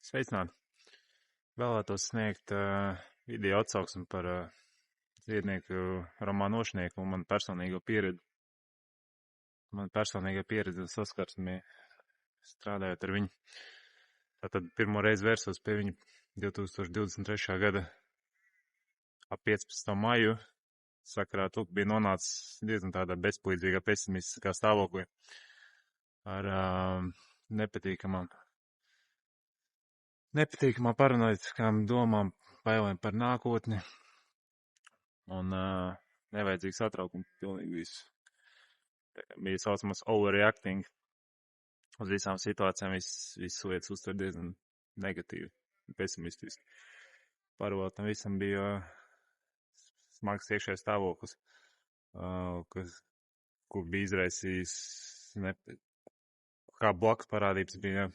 Sveicināti! Vēlētos sniegt video atsauksmi par dziednieku Romānu Ošnieku un man personīgo pieredzi. Man personīgā pieredze saskarsmē strādājot ar viņu. Tātad pirmo reizi vērsos pie viņa 2023. gada ap 15. maiju. Sakarā to bija nonācis diezgan tādā bezpalīdzīgā, pesimistiskā stāvoklī ar nepatīkamām paranoiskām domām, bailēm par nākotni un nevajadzīgu satraukumu pilnīgi visu. Bija saucamās overreacting uz visām situācijām, visas lietas uztver diezgan negatīvi, pesimistiski. Paralēli tam visam bija smags iekšējais stāvoklis, kur bija izraisījis kā blakus parādības bija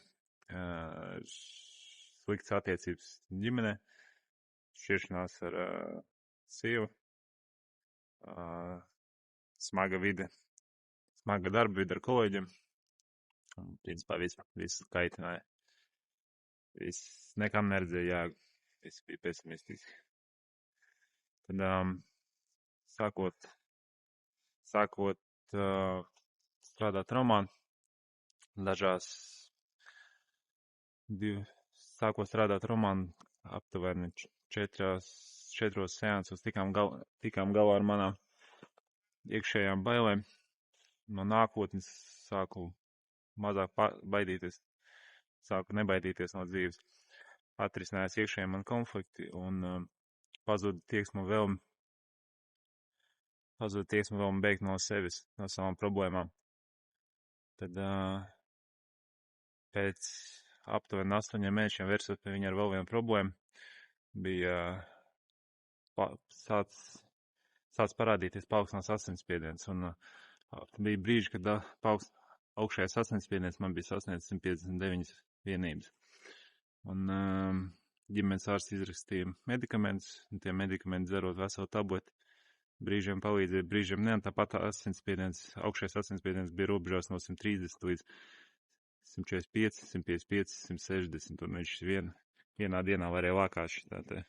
sliktas attiecības ģimenē, šķiršanās ar sievu, smaga darba vide ar kolēģiem. Un, principā, viss kaitināja. Viss nekam neredzēja jēgu. Viss bija pesimistiski. Tad, sākot strādāt Romānu, aptuveni 4 seansos tikām galā ar manām iekšējām bailēm. No nākotnes sāku mazāk baidīties, sāku nebaidīties no dzīves. Atrisinājās iekšējie man konflikti un pazuda tieksme vēlme bēgt no sevis, no savām problēmām. Tad pēc aptuveni 8 mēnešiem vērsos pie viņa ar vēl vienu problēmu. Bija sāc parādīties paaugstināts asinsspiediens. Un bija brīži, kad augšējais asinsspiediens man bija sasniedzis 159 vienības. Un ģimenes ārsts izrakstīja medikamentus, un tie medikamenti dzerot veselu tableti. Brīžiem palīdzēja, brīžiem ne, un tāpat augšējais asinsspiediens bija robežās no 130 līdz 145, 155, 160, un viņš vienā dienā varēja lākāt šitā te.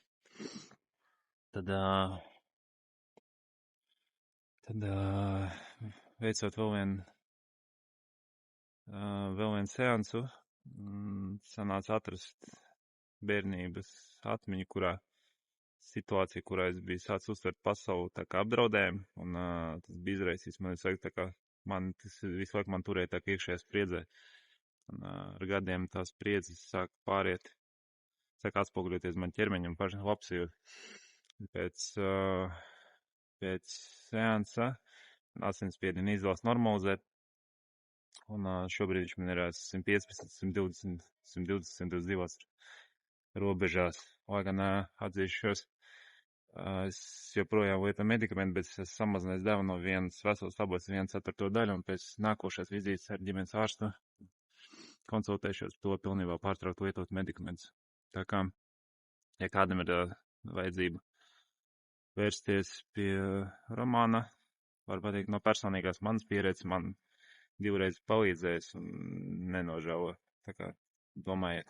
Tad veicot vēl vienu seansu, sanāca atrast bērnības atmiņu, situācija, kurā es biju sācis uztvert pasauli tā kā apdraudējumu, un tas bija izraisījis man visu laiku man turēja tā kā iekšējā spriedzē. Un ar gadiem tās spriedzes sāk atspoguļoties man ķermeņa un paša labsajūta. Pēc seansa asinsspiedienu izdevās normalizēt, un šobrīd viņš man ir 115, 120, 122 robežās. Lai gan atzīšos, es joprojām lietoju medikamentu, bet es esmu samazinājis devu no vienas veselas tabletes 1/4 daļu, un pēc nākošās vizītes ar ģimenes ārstu konsultēšos to pilnībā pārtraukt lietot medikamentus. Tā kā, ja kādam ir vajadzība vērsties pie Romāna, var pateikt no personīgās manas pieredzes, man 2 reizes palīdzējis un nenožēlo. Tā kā domājiet.